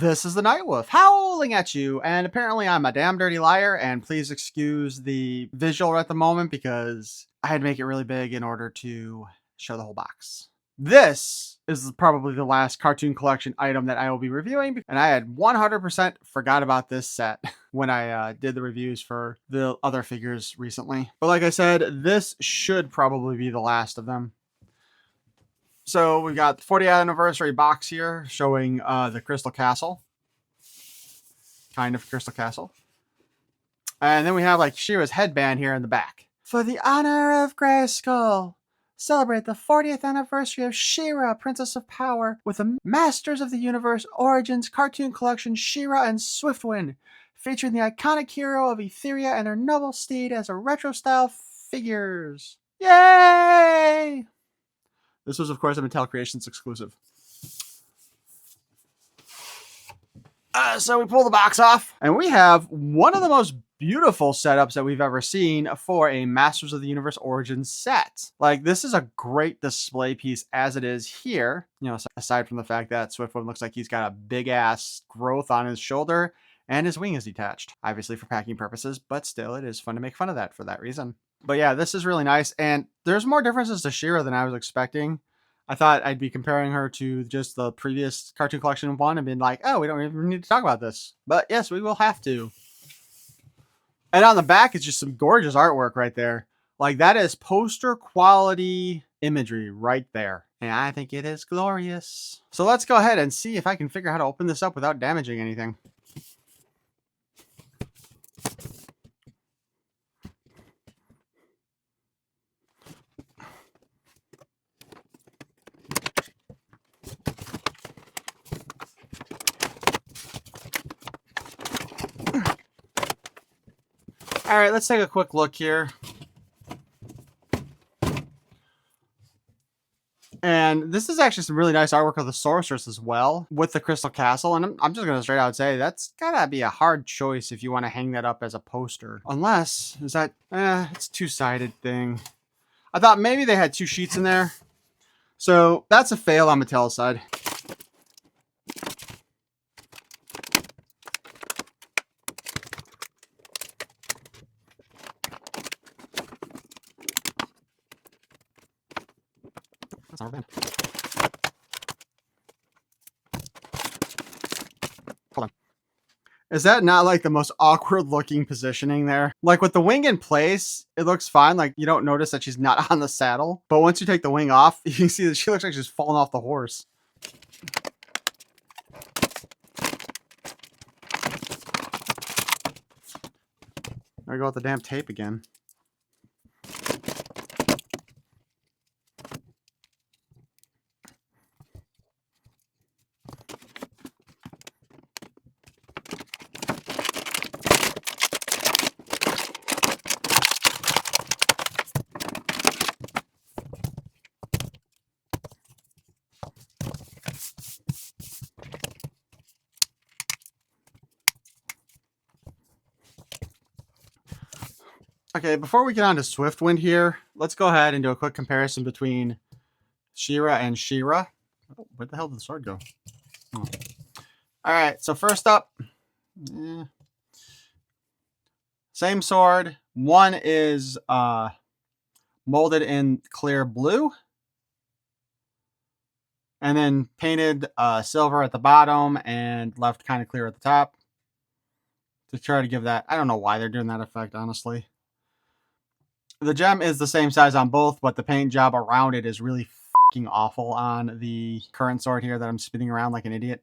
This is the Night Wolf howling at you, and apparently I'm a damn dirty liar, and please excuse the visual at the moment because I had to make it really big in order to show the whole box. This is probably the last cartoon collection item that I will be reviewing, and I had 100% forgot about this set when I did the reviews for the other figures recently. But like I said, this should probably be the last of them. So we got the 40th anniversary box here showing the Crystal Castle. Kind of Crystal Castle. And then we have like Shera's headband here in the back. For the honor of Grayskull, celebrate the 40th anniversary of Shera, Princess of Power, with the Masters of the Universe Origins cartoon collection Shera and Swiftwind, featuring the iconic hero of Etheria and her noble steed as a retro-style figures. Yay! This was, of course, a Mattel Creations exclusive. So we pull the box off, and we have one of the most beautiful setups that we've ever seen for a Masters of the Universe Origins set. Like, this is a great display piece as it is here. You know, aside from the fact that Swiftwind looks like he's got a big-ass growth on his shoulder, and his wing is detached. Obviously for packing purposes, but still, it is fun to make fun of that for that reason. But yeah, this is really nice, and there's more differences to Shera than I was expecting. I thought I'd be comparing her to just the previous cartoon collection one and being like, oh, we don't even need to talk about this. But yes, we will have to. And on the back is just some gorgeous artwork right there. Like, that is poster quality imagery right there. And I think it is glorious. So let's go ahead and see if I can figure out how to open this up without damaging anything. All right, let's take a quick look here. And this is actually some really nice artwork of the Sorceress as well with the Crystal Castle. And I'm just going to straight out say that's got to be a hard choice if you want to hang that up as a poster. Unless, is that, it's a two-sided thing. I thought maybe they had two sheets in there. So that's a fail on Mattel's side. That's not bad. Hold on. Is that not like the most awkward looking positioning there? Like, with the wing in place, it looks fine. Like, you don't notice that she's not on the saddle. But once you take the wing off, you can see that she looks like she's falling off the horse. There we go with the damn tape again. Okay, before we get on to Swiftwind here, let's go ahead and do a quick comparison between Shera and Shera. Oh, where the hell did the sword go? Oh. All right, so first up, same sword. One is molded in clear blue, and then painted silver at the bottom and left kind of clear at the top to try to give that. I don't know why they're doing that effect, honestly. The gem is the same size on both, but the paint job around it is really fucking awful on the current sword here that I'm spinning around like an idiot.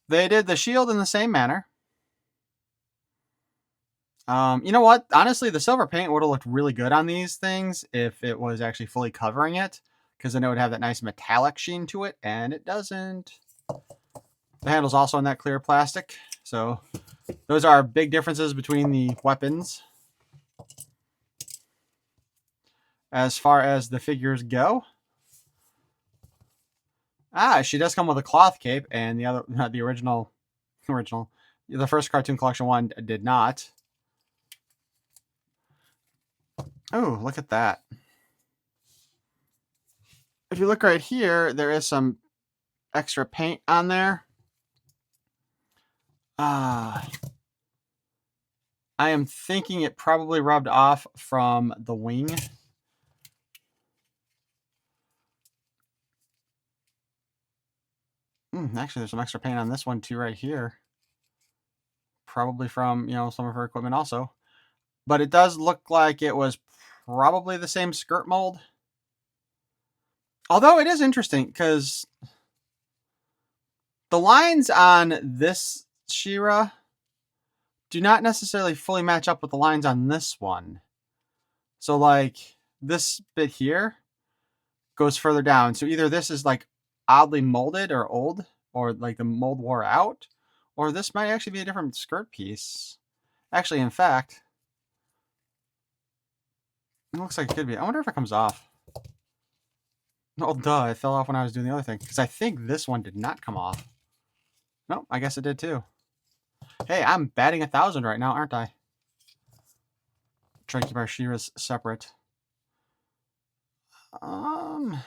They did the shield in the same manner. You know what? Honestly, the silver paint would have looked really good on these things if it was actually fully covering it, because then it would have that nice metallic sheen to it, and it doesn't. The handle's also in that clear plastic, so those are big differences between the weapons. As far as the figures go, she does come with a cloth cape, and the original, the first cartoon collection one did not. Oh, look at that. If you look right here, there is some extra paint on there. I am thinking it probably rubbed off from the wing. Actually, there's some extra paint on this one too right here. Probably from, some of her equipment also. But it does look like it was probably the same skirt mold. Although it is interesting because the lines on this Shera do not necessarily fully match up with the lines on this one. So like this bit here goes further down. So either this is like oddly molded or old, or like the mold wore out, or this might actually be a different skirt piece. Actually, in fact, it looks like it could be. I wonder if it comes off. Oh, duh, it fell off when I was doing the other thing. Because I think this one did not come off. Nope, I guess it did too. Hey, I'm batting 1,000 right now, aren't I? Trying to keep our Sheras separate. I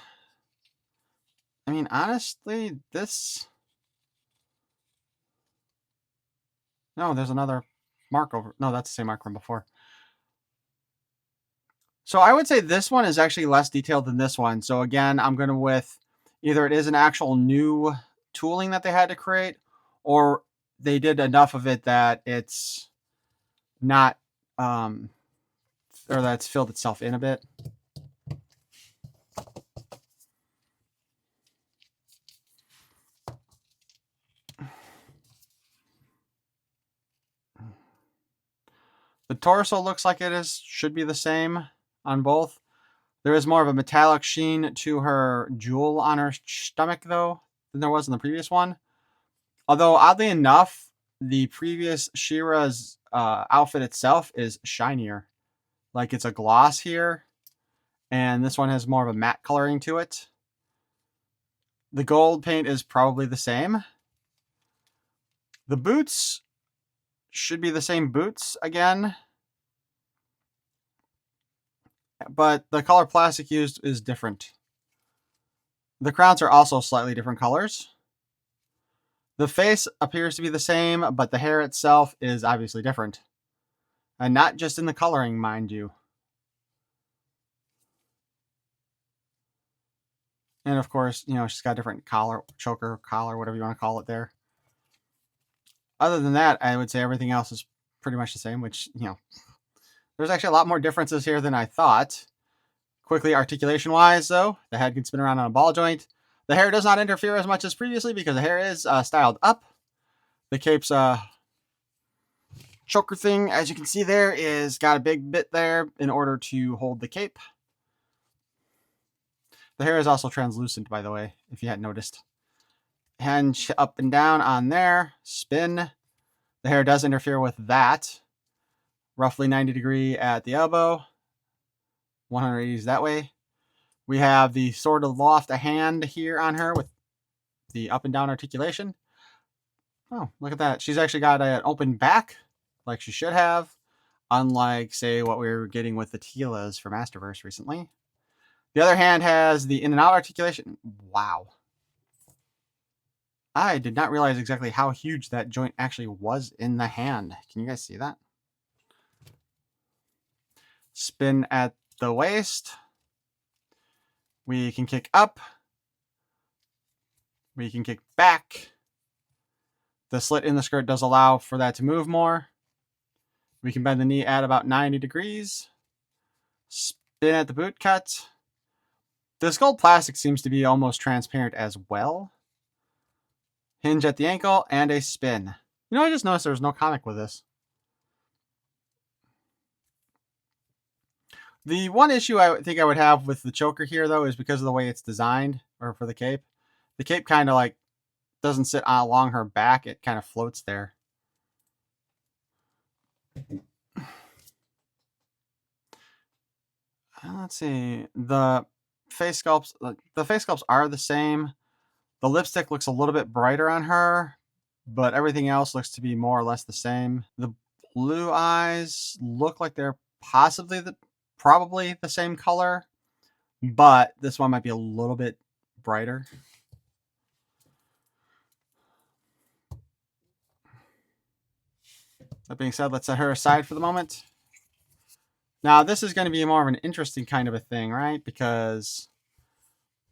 mean, honestly, this... No, there's another mark over... No, that's the same mark from before. So I would say this one is actually less detailed than this one. So again, I'm going to with either it is an actual new tooling that they had to create, or they did enough of it that it's not, or that's filled itself in a bit. The torso looks like should be the same on both. There is more of a metallic sheen to her jewel on her stomach, though, than there was in the previous one. Although, oddly enough, the previous Shera's outfit itself is shinier. Like, it's a gloss here, and this one has more of a matte coloring to it. The gold paint is probably the same. The boots should be the same boots again, but the color plastic used is different. The crowns are also slightly different colors. The face appears to be the same, but the hair itself is obviously different. And not just in the coloring, mind you. And of course, she's got a different collar, choker, collar, whatever you want to call it there. Other than that, I would say everything else is pretty much the same, which, there's actually a lot more differences here than I thought. Quickly, articulation-wise, though, the head can spin around on a ball joint. The hair does not interfere as much as previously because the hair is styled up. The cape's choker thing, as you can see there, is got a big bit there in order to hold the cape. The hair is also translucent, by the way, if you hadn't noticed. Hinge up and down on there. Spin. The hair does interfere with that. Roughly 90 degree at the elbow. 180 is that way. We have the sort of loft a hand here on her with the up and down articulation. Oh, look at that. She's actually got an open back, like she should have. Unlike, say, what we were getting with the Tilas for Masterverse recently. The other hand has the in and out articulation. Wow. I did not realize exactly how huge that joint actually was in the hand. Can you guys see that? Spin at the waist. We can kick up. We can kick back. The slit in the skirt does allow for that to move more. We can bend the knee at about 90 degrees. Spin at the boot cut. This gold plastic seems to be almost transparent as well. Hinge at the ankle and a spin. I just noticed there was no comic with this. The one issue I think I would have with the choker here, though, is because of the way it's designed, or for the cape. The cape kind of like doesn't sit along her back. It kind of floats there. Let's see. The face sculpts are the same. The lipstick looks a little bit brighter on her, but everything else looks to be more or less the same. The blue eyes look like they're probably the same color, but this one might be a little bit brighter. That being said, let's set her aside for the moment. Now, this is going to be more of an interesting kind of a thing, right? Because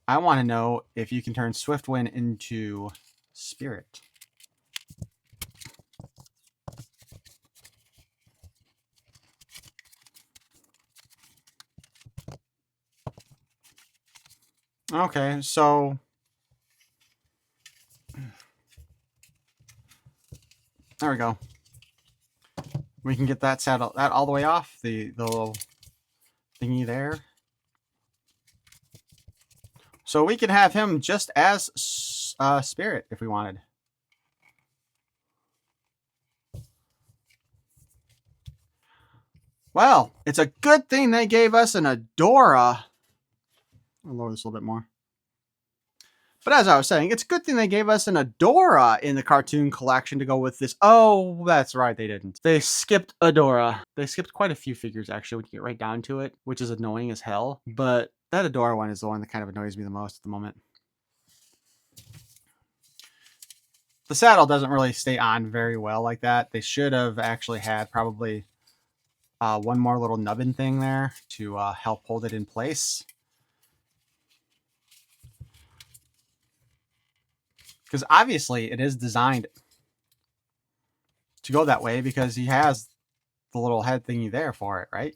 I want to know if you can turn Swiftwind into Spirit. Okay, so there we go. We can get that saddle, that all the way off, the little thingy there. So we can have him just as Spirit if we wanted. Well, it's a good thing they gave us an Adora. I'll lower this a little bit more. But as I was saying, it's a good thing they gave us an Adora in the cartoon collection to go with this. Oh, that's right, they didn't. They skipped Adora. They skipped quite a few figures, actually, when you get right down to it, which is annoying as hell. But that Adora one is the one that kind of annoys me the most at the moment. The saddle doesn't really stay on very well like that. They should have actually had probably one more little nubbin thing there to help hold it in place. Because obviously it is designed to go that way because he has the little head thingy there for it, right?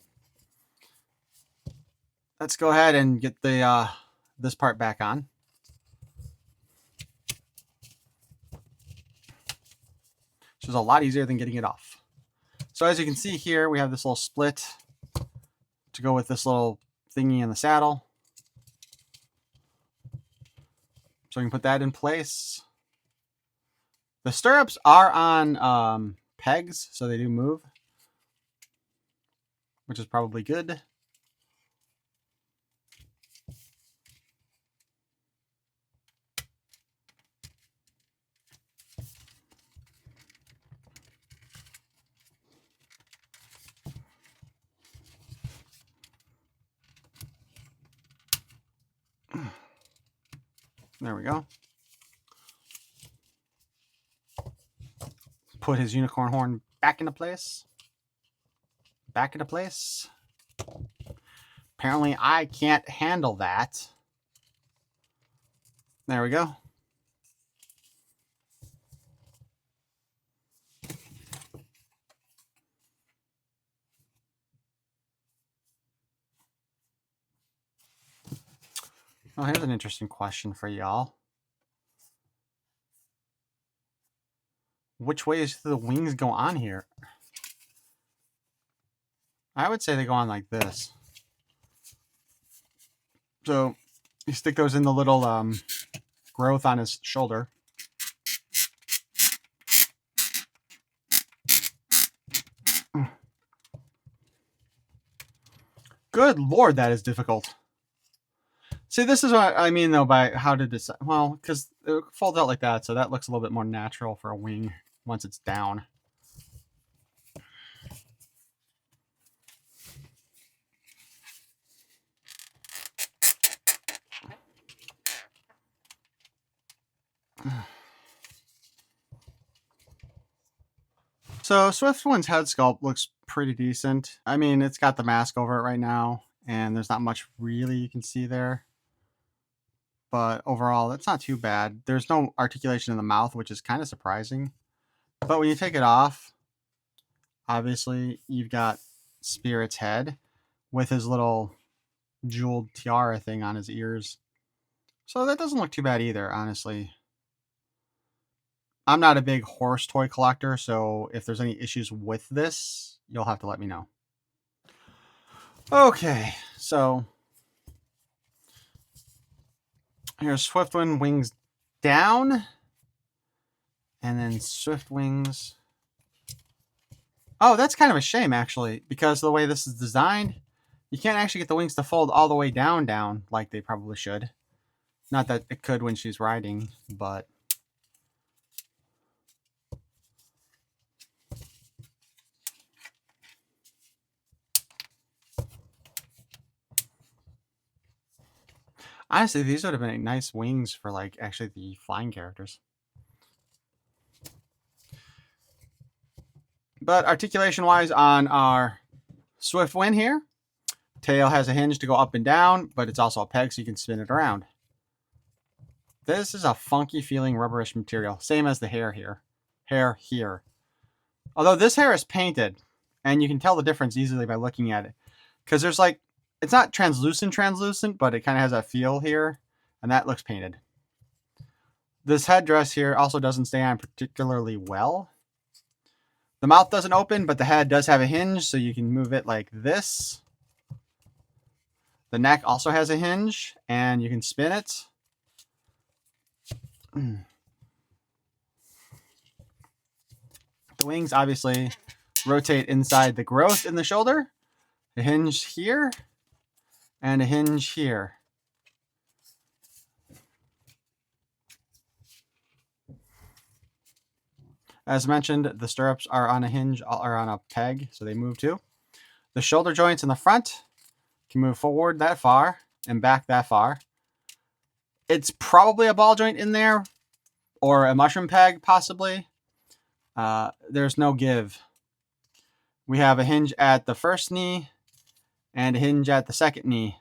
Let's go ahead and get the this part back on. Which is a lot easier than getting it off. So as you can see here, we have this little split to go with this little thingy in the saddle. So we can put that in place. The stirrups are on pegs, so they do move, which is probably good. There we go. Put his unicorn horn back into place. Back into place. Apparently I can't handle that. There we go. Oh, here's an interesting question for y'all. Which way does the wings go on here? I would say they go on like this. So you stick those in the little growth on his shoulder. Good Lord, that is difficult. See, this is what I mean, though, by how to decide. Well, because it folds out like that, so that looks a little bit more natural for a wing once it's down. So Swiftwind's head sculpt looks pretty decent. I mean, it's got the mask over it right now, and there's not much really you can see there. But overall, it's not too bad. There's no articulation in the mouth, which is kind of surprising. But when you take it off, obviously you've got Spirit's head with his little jeweled tiara thing on his ears. So that doesn't look too bad either, honestly. I'm not a big horse toy collector, so if there's any issues with this, you'll have to let me know. Okay, so here's Swiftwind wings down, and then Swift wings. Oh, that's kind of a shame, actually, because the way this is designed, you can't actually get the wings to fold all the way down like they probably should. Not that it could when she's riding, but... Honestly, these would have been nice wings for, like, actually the flying characters. But articulation-wise on our Swiftwind here, tail has a hinge to go up and down, but it's also a peg so you can spin it around. This is a funky feeling rubberish material, same as the hair here. Hair here. Although this hair is painted, and you can tell the difference easily by looking at it. Because there's like, it's not translucent, but it kind of has that feel here, and that looks painted. This headdress here also doesn't stay on particularly well. The mouth doesn't open, but the head does have a hinge, so you can move it like this. The neck also has a hinge, and you can spin it. The wings obviously rotate inside the growth in the shoulder. A hinge here, and a hinge here. As mentioned, the stirrups are on a hinge, or on a peg, so they move too. The shoulder joints in the front can move forward that far and back that far. It's probably a ball joint in there, or a mushroom peg, possibly. There's no give. We have a hinge at the first knee and a hinge at the second knee,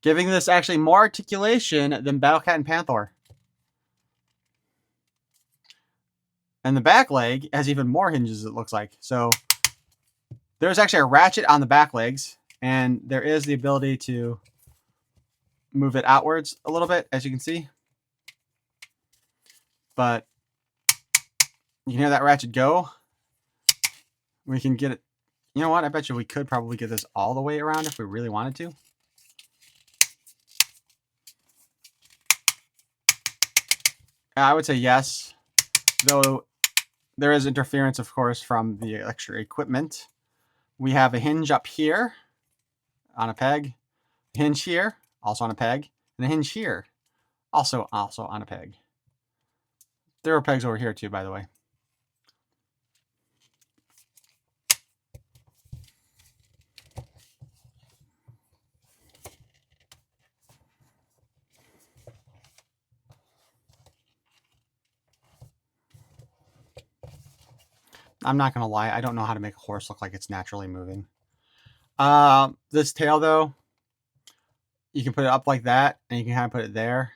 giving this actually more articulation than Battle Cat and Panther. And the back leg has even more hinges, it looks like. So there's actually a ratchet on the back legs, and there is the ability to move it outwards a little bit, as you can see. But you can hear that ratchet go. We can get it. You know what? I bet you we could probably get this all the way around if we really wanted to. I would say yes, though there is interference, of course, from the extra equipment. We have a hinge up here on a peg, a hinge here, also on a peg, and a hinge here, also on a peg. There are pegs over here too, by the way. I'm not going to lie, I don't know how to make a horse look like it's naturally moving. This tail, though, you can put it up like that, and you can kind of put it there.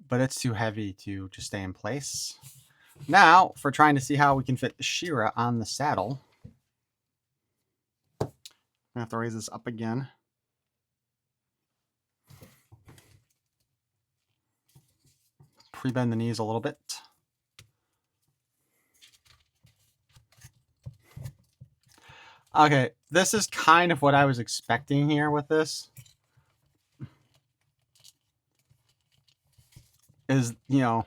But it's too heavy to just stay in place. Now, for trying to see how we can fit Shera on the saddle, I'm going to have to raise this up again. Pre-bend the knees a little bit. Okay, this is kind of what I was expecting here with this. Is, you know,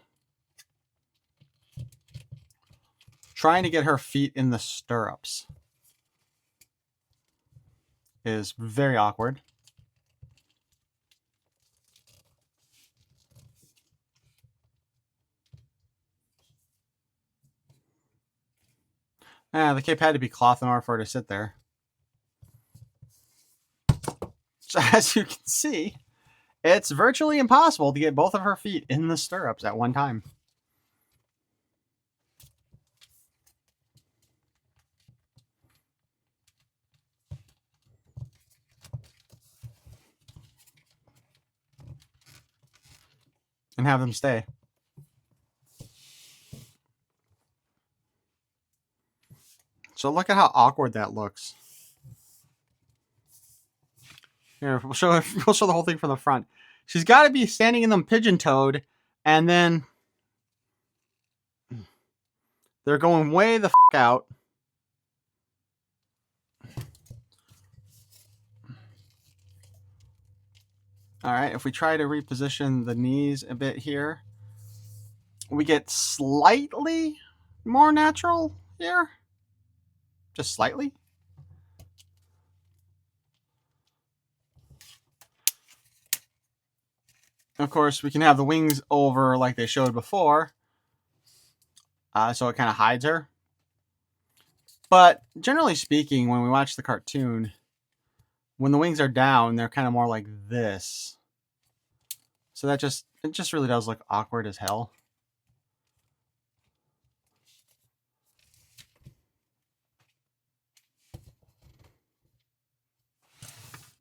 trying to get her feet in the stirrups is very awkward. The cape had to be cloth in order for her to sit there. So as you can see, it's virtually impossible to get both of her feet in the stirrups at one time. And have them stay. So look at how awkward that looks. Here, we'll show the whole thing from the front. She's got to be standing in them pigeon-toed, and then they're going way the f*** out. All right, if we try to reposition the knees a bit here, we get slightly more natural here. Just slightly. Of course, we can have the wings over like they showed before, so it kind of hides her. But generally speaking, when we watch the cartoon, when the wings are down, they're kind of more like this. So it just really does look awkward as hell.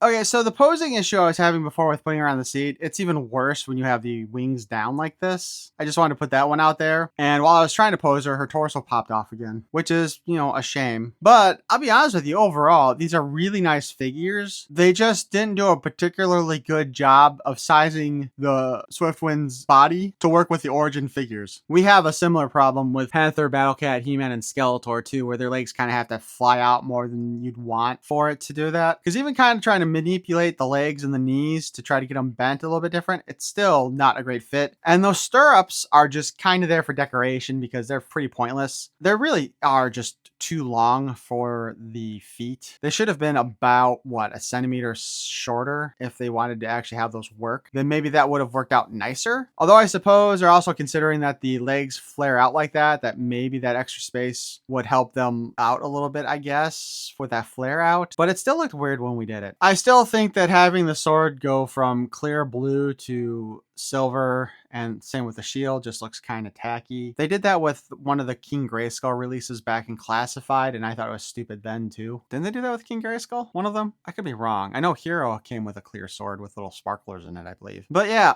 Okay, so the posing issue I was having before with putting her on the seat, it's even worse when you have the wings down like this. I just wanted to put that one out there. And while I was trying to pose her, her torso popped off again, which is, a shame. But I'll be honest with you, overall, these are really nice figures. They just didn't do a particularly good job of sizing the Swiftwind's body to work with the origin figures. We have a similar problem with Panther, Battlecat, He-Man, and Skeletor too, where their legs kind of have to fly out more than you'd want for it to do that. Because even kind of trying to manipulate the legs and the knees to try to get them bent a little bit different, it's still not a great fit. And those stirrups are just kind of there for decoration because they're pretty pointless. They really are just too long for the feet. They should have been about, a centimeter shorter if they wanted to actually have those work. Then maybe that would have worked out nicer. Although I suppose they're also considering that the legs flare out like that maybe that extra space would help them out a little bit, I guess, with that flare out. But it still looked weird when we did it. I still think that having the sword go from clear blue to silver, and same with the shield, just looks kind of tacky. They did that with one of the King Grayskull releases back in Classified, and I thought it was stupid then too. Didn't they do that with King Grayskull? One of them? I could be wrong. I know Hero came with a clear sword with little sparklers in it, I believe. But yeah,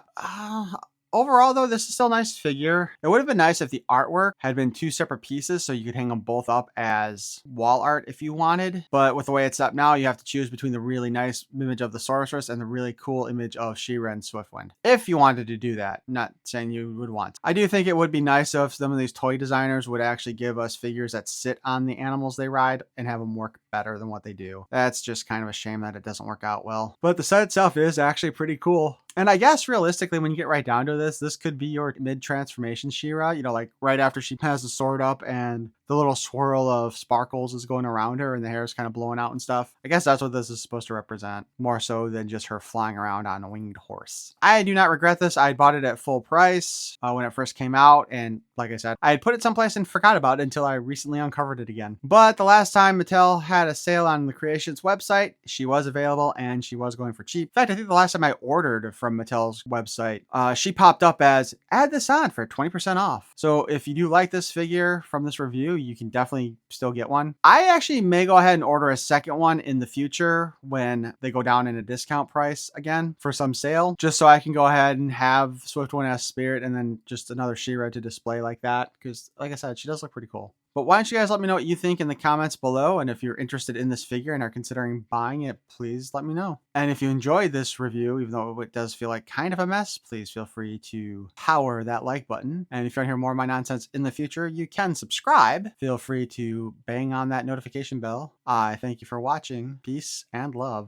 overall, though, this is still a nice figure. It would have been nice if the artwork had been two separate pieces so you could hang them both up as wall art if you wanted. But with the way it's up now, you have to choose between the really nice image of the Sorceress and the really cool image of Shera and Swiftwind. If you wanted to do that, not saying you would want. I do think it would be nice if some of these toy designers would actually give us figures that sit on the animals they ride and have them work better than what they do. That's just kind of a shame that it doesn't work out well. But the set itself is actually pretty cool. And I guess realistically, when you get right down to this could be your mid-transformation Shera, like right after she has the sword up and the little swirl of sparkles is going around her and the hair is kind of blowing out and stuff. I guess that's what this is supposed to represent, more so than just her flying around on a winged horse. I do not regret this. I bought it at full price when it first came out, and like I said, I had put it someplace and forgot about it until I recently uncovered it again. But the last time Mattel had a sale on the Creations website, she was available and she was going for cheap. In fact, I think the last time I ordered from Mattel's website, she popped up as, add this on for 20% off. So if you do like this figure from this review, you can definitely still get one. I actually may go ahead and order a second one in the future when they go down in a discount price again for some sale, just so I can go ahead and have Swiftwind as Spirit and then just another Shera to display like that. Because like I said, she does look pretty cool. But why don't you guys let me know what you think in the comments below, and if you're interested in this figure and are considering buying it, please let me know. And if you enjoyed this review, even though it does feel like kind of a mess, please feel free to power that like button. And if you want to hear more of my nonsense in the future, you can subscribe. Feel free to bang on that notification bell. I thank you for watching. Peace and love.